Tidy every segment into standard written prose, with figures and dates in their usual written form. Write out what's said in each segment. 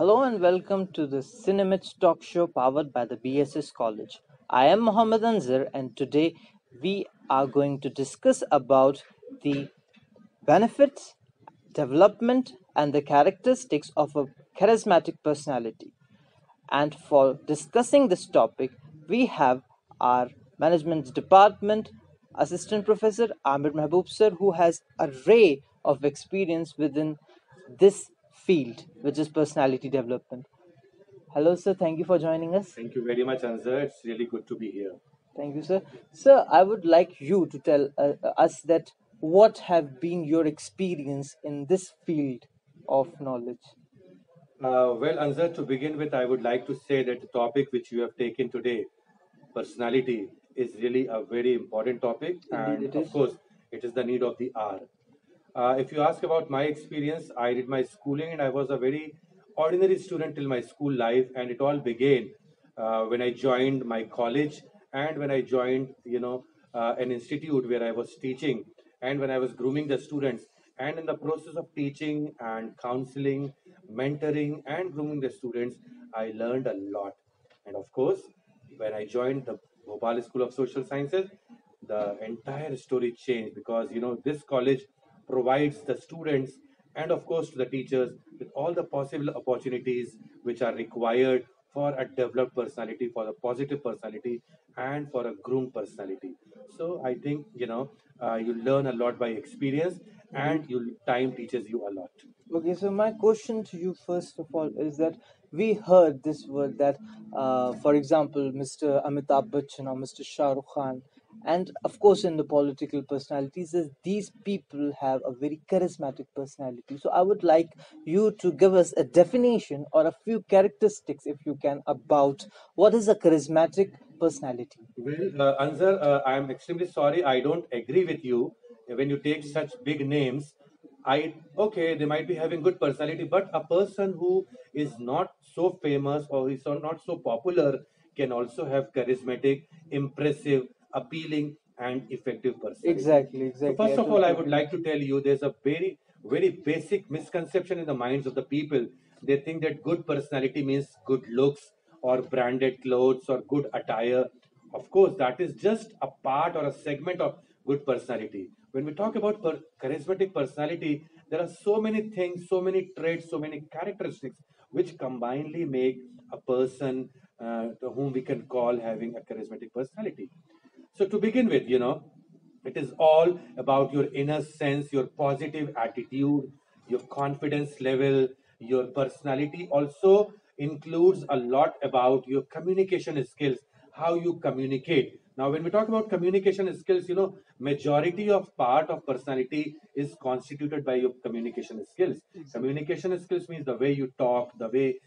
Hello and welcome to the Cinemates talk show powered by the BSS College. I am Mohammed Anzar and today we are going to discuss about the benefits, development and the characteristics of a charismatic personality. And for discussing this topic, we have our management department assistant professor Amir Mehboob sir, who has a ray of experience within this field, which is personality development. Hello, sir. Thank you for joining us. Thank you very much, Anzar. It's really good to be here. Thank you, sir. Sir, I would like you to tell us that what have been your experience in this field of knowledge. Well, Anzar, to begin with, I would like to say that the topic which you have taken today, personality, is really a very important topic. Indeed, And it of is. course, it is the need of the hour. If you ask about my experience, I did my schooling and I was a very ordinary student till my school life. And it all began when I joined my college and when I joined, an institute where I was teaching and when I was grooming the students. And in the process of teaching and counseling, mentoring, and grooming the students, I learned a lot. And of course, when I joined the Bhopal School of Social Sciences, the entire story changed because this college provides the students and of course to the teachers with all the possible opportunities which are required for a developed personality, for a positive personality, and for a groomed personality. So I think you learn a lot by experience, and you time teaches you a lot. Okay, so my question to you first of all is that we heard this word that, for example, Mr. Amitabh Bachchan or Mr. Shah Rukh Khan, and of course in the political personalities, is these people have a very charismatic personality. So I would like you to give us a definition or a few characteristics, if you can, about what is a charismatic personality. Well, Anzar, I am extremely sorry. I don't agree with you when you take such big names. Okay, they might be having good personality, but a person who is not so famous or is not so popular can also have charismatic, impressive, appealing, and effective personality. Exactly, So exactly. first I of all, I totally would agree. like to tell you there's a very, very basic misconception in the minds of the people. They think that good personality means good looks or branded clothes or good attire. Of course, that is just a part or a segment of good personality. When we talk about charismatic personality, there are so many things, so many traits, so many characteristics which combinedly make a person to whom we can call having a charismatic personality. So to begin with, it is all about your inner sense, your positive attitude, your confidence level, your personality also includes a lot about your communication skills, how you communicate. Now, when we talk about communication skills, majority of part of personality is constituted by your communication skills. Communication skills means the way you talk, the way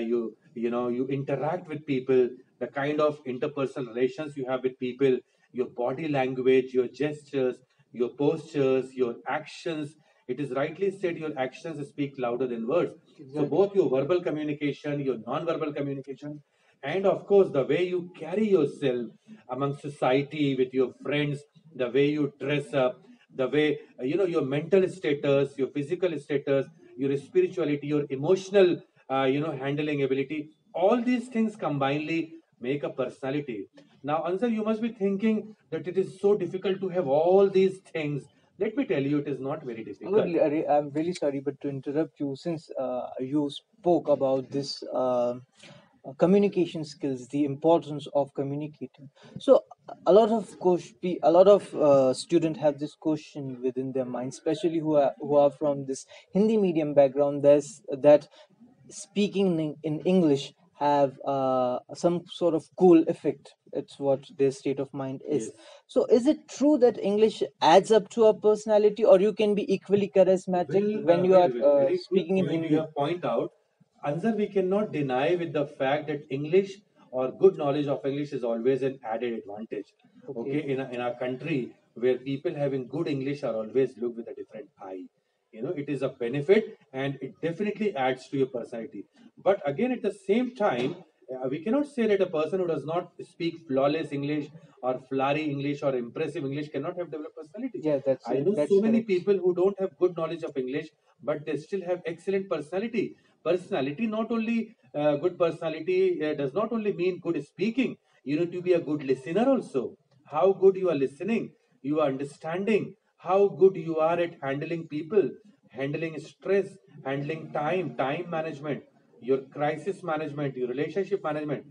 you interact with people, the kind of interpersonal relations you have with people, your body language, your gestures, your postures, your actions. It is rightly said your actions speak louder than words. So Exactly. both your verbal communication, your non-verbal communication, and of course the way you carry yourself among society with your friends, the way you dress up, the way your mental status, your physical status, your spirituality, your emotional handling ability. All these things combinedly make a personality. Now, Ansar, you must be thinking that it is so difficult to have all these things. Let me tell you, it is not very difficult. I'm really sorry, but to interrupt you, since you spoke about this communication skills, the importance of communicating. So a lot of students have this question within their mind, especially who are from this Hindi medium background. There's that speaking in English have some sort of cool effect. It's what their state of mind is. Yes. So, is it true that English adds up to a personality, or you can be equally charismatic when you are Well, very good speaking in point you Hindi? have point out. Answer, we cannot deny with the fact that English or good knowledge of English is always an added advantage. Okay, Okay. in a country where people having good English are always looked with a different eye. It is a benefit and it definitely adds to your personality. But again, at the same time, we cannot say that a person who does not speak flawless English or flowery English or impressive English cannot have developed personality. Yeah, I know that's so many correct. people who don't have good knowledge of English, but they still have excellent personality. Personality, not only good personality does not only mean good speaking. You need to be a good listener also. How good you are listening, you are understanding, how good you are at handling people, handling stress, handling time management, your crisis management, your relationship management.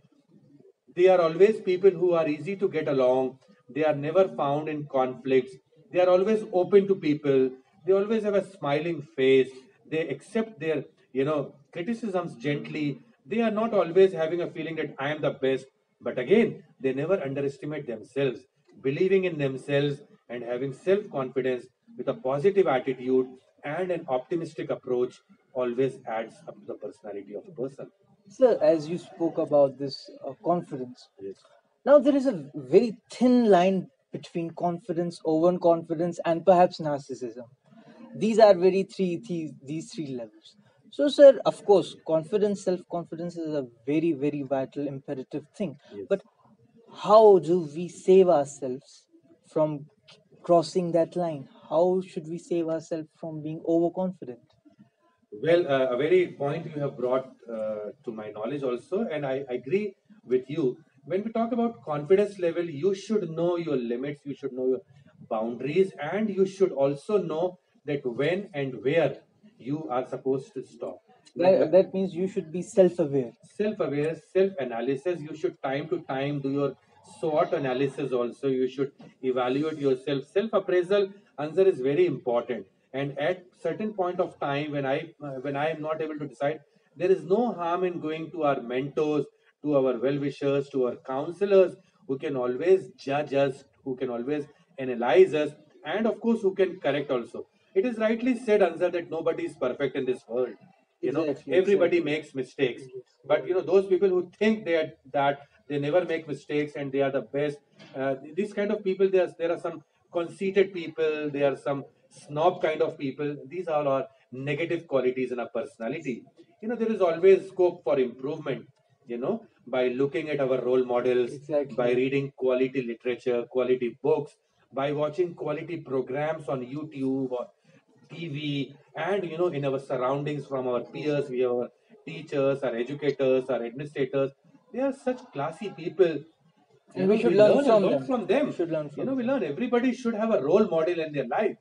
They are always people who are easy to get along. They are never found in conflicts. They are always open to people. They always have a smiling face. They accept their, criticisms gently. They are not always having a feeling that I am the best. But again, they never underestimate themselves. Believing in themselves and having self confidence with a positive attitude and an optimistic approach always adds up to the personality of a person. Sir, as you spoke about this confidence, Yes. now there is a very thin line between confidence, overconfidence, and perhaps narcissism. These are very these three levels. So, sir, of course, confidence, self confidence is a very vital, imperative thing. Yes. But how do we save ourselves from crossing that line? How should we save ourselves from being overconfident? Well, a very point you have brought to my knowledge also, and I agree with you. When we talk about confidence level, you should know your limits, you should know your boundaries, and you should also know that when and where you are supposed to stop. Like That means you should be self aware. self-aware, self-analysis. You should time to time do your SWOT analysis also. You should evaluate yourself. Self-appraisal, answer is very important. And at certain point of time, when I am not able to decide, there is no harm in going to our mentors, to our well-wishers, to our counselors, who can always judge us, who can always analyze us, and of course, who can correct also. It is rightly said, Anzar, that nobody is perfect in this world. Exactly, Everybody exactly. makes mistakes, but those people who think that they never make mistakes and they are the best, these kind of people, there are some conceited people, there are some snob kind of people. These all are negative qualities in a personality. There is always scope for improvement, by looking at our role models, by Exactly. reading quality literature, quality books, by watching quality programs on YouTube or TV, and in our surroundings from our peers, we have our teachers, our educators, our administrators. They are such classy people. And we should We learn learn a from lot them. from We them. should learn from We them. learn. Everybody should have a role model in their life.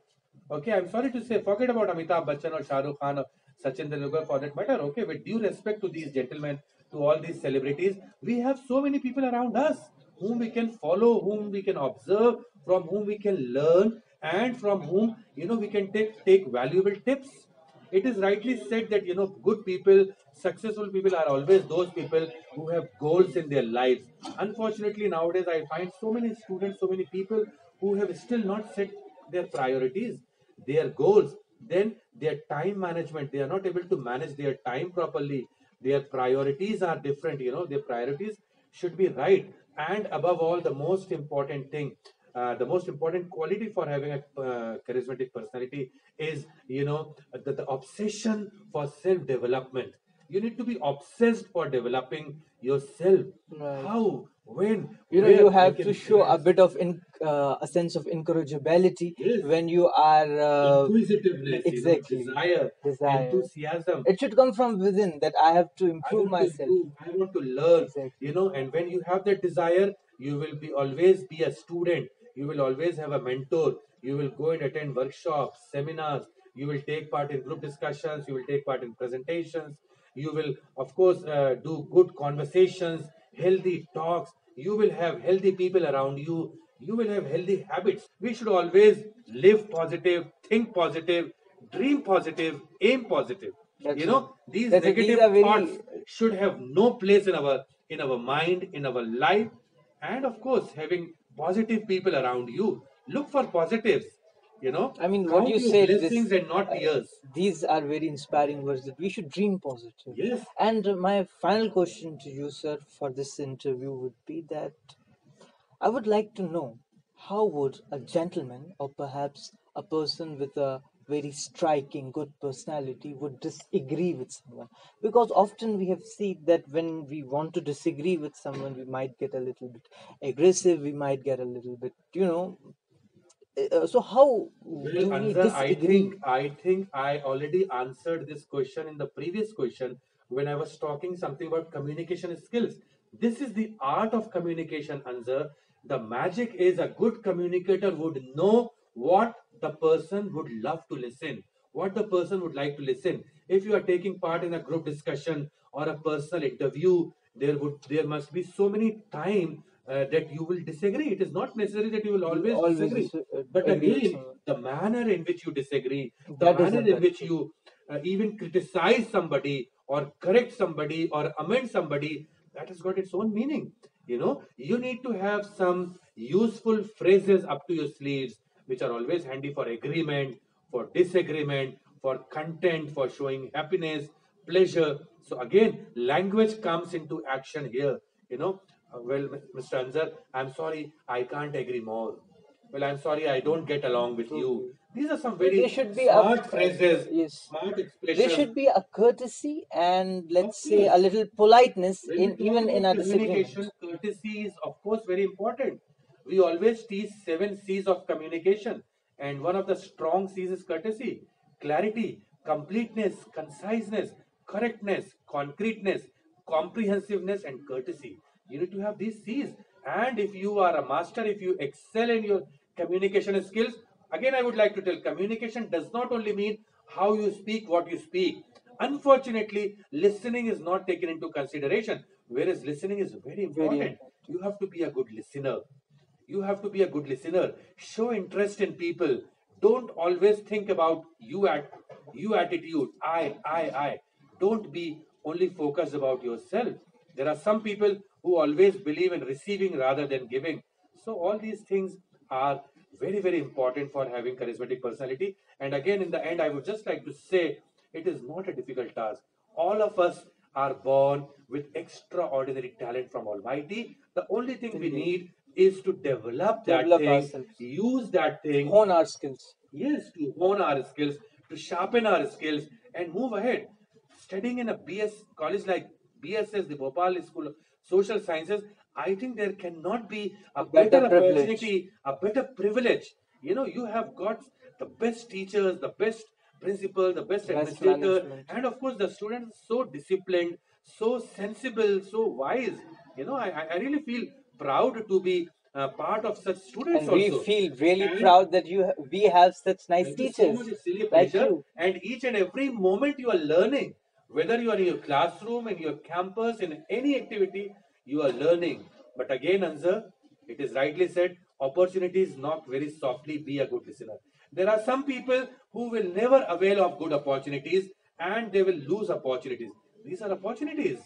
Okay, I'm sorry to say, forget about Amitabh Bachchan or Shah Rukh Khan or Sachin Tendulkar for that matter. Okay, with due respect to these gentlemen, to all these celebrities, we have so many people around us whom we can follow, whom we can observe, from whom we can learn, and from whom we can take valuable tips. It is rightly said that good people, successful people are always those people who have goals in their lives. Unfortunately, nowadays I find so many students, so many people who have still not set their priorities, their goals, then their time management. They are not able to manage their time properly. Their priorities are different. Their priorities should be right. And above all, the most important thing, the most important quality for having a charismatic personality is the obsession for self development. You need to be obsessed for developing yourself. Right. How, when, You where I have to can. show a Yes, bit of a sense of incorrigibility yes. when you are Inquisitiveness, exactly desire, desire. enthusiasm. It should come from within that I have to I improve want to myself. improve. I want to learn. Exactly. And when you have that desire, you will be always be a student. You will always have a mentor. You will go and attend workshops, seminars. You will take part in group discussions. You will take part in presentations. You will, of course, do good conversations, healthy talks. You will have healthy people around you. You will have healthy habits. We should always live positive, think positive, dream positive, aim positive. That's right. These That's it. These negative are thoughts very should have no place in our mind, in our life. And of course, having positive people around you. Look for positives. I mean, what Count you your said, blessings and not uh, tears. these are very inspiring words that we should dream positive. Yes. And my final question to you, sir, for this interview would be that I would like to know how would a gentleman or perhaps a person with a very striking good personality would disagree with someone, because often we have seen that when we want to disagree with someone we might get a little bit aggressive, we might get a little bit So how Well, do we Anzar, disagree? I think I already answered this question in the previous question when I was talking something about communication skills. This is the art of communication, Anzar. The magic is a good communicator would know what the person would love to listen, what the person would like to listen. If you are taking part in a group discussion or a personal interview, there must be so many time that you will disagree. It is not necessary that you will You always always disagree, but agree with again, someone. the manner in which you disagree, the That is manner in which imperative. you even criticize somebody or correct somebody or amend somebody, that has got its own meaning. You need to have some useful phrases up to your sleeves, which are always handy for agreement, for disagreement, for content, for showing happiness, pleasure. So again, language comes into action here. You know, well, Mr. Anzar, I'm sorry, I can't agree more. Well, I'm sorry, I don't get along with you. Totally. These are some There very should be a smart phrases, yes. smart There expressions. should be a courtesy and, Of let's say, course, a little politeness when we in talk even in about our disagreement. communication, courtesy is, of course, very important. We always teach 7 C's of communication, and one of the strong C's is courtesy, clarity, completeness, conciseness, correctness, concreteness, comprehensiveness, and courtesy. You need to have these C's. And if you are a master, if you excel in your communication skills, again, I would like to tell communication does not only mean how you speak, what you speak. Unfortunately, listening is not taken into consideration, whereas listening is very Very important. important. You have to be a good listener. You have to be a good listener. Show interest in people. Don't always think about you attitude. I. Don't be only focused about yourself. There are some people who always believe in receiving rather than giving. So all these things are very, very important for having charismatic personality. And again, in the end, I would just like to say it is not a difficult task. All of us are born with extraordinary talent from Almighty. The only thing we Indeed. need is to develop that Develop thing, ourselves, use that thing, hone our skills. yes, to hone our skills, to sharpen our skills, and move ahead. Studying in a BS college like BSS, the Bhopal School of Social Sciences, I think there cannot be a A better better privilege. opportunity, a better privilege. You have got the best teachers, the best principal, the best Best administrator, management. and of course the students so disciplined, so sensible, so wise. I really feel proud to be part of such students And we also. feel really And proud that we have such nice thank you so teachers much. It's really a like pleasure. you. And each and every moment you are learning, whether you are in your classroom, in your campus, in any activity, you are learning. But again, Anzar, it is rightly said, opportunities knock very softly. Be a good listener. There are some people who will never avail of good opportunities and they will lose opportunities. These are opportunities.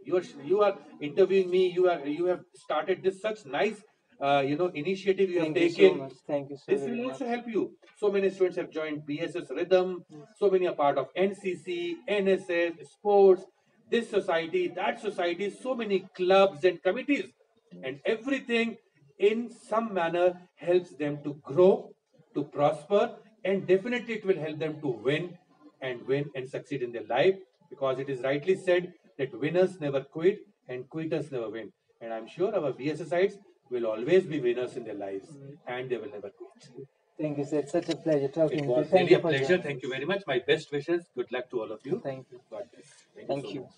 You are interviewing me. You have started this such nice initiative you have Thank you so taken. much. Thank you so This very will much. also help you. So many students have joined BSS Rhythm. Yes. So many are part of NCC, NSS, sports, this society, that society, so many clubs and committees. And everything in some manner helps them to grow, to prosper, and definitely it will help them to win and succeed in their life, because it is rightly said that winners never quit and quitters never win. And I'm sure our BSSites will always be winners in their lives and they will never quit. Thank you, sir. It's such a pleasure It talking with you. was Thank really you a for pleasure. joining Thank you us. very much. My best wishes. Good luck to all of you. Thank you. God bless. Thank you Thank so you. much.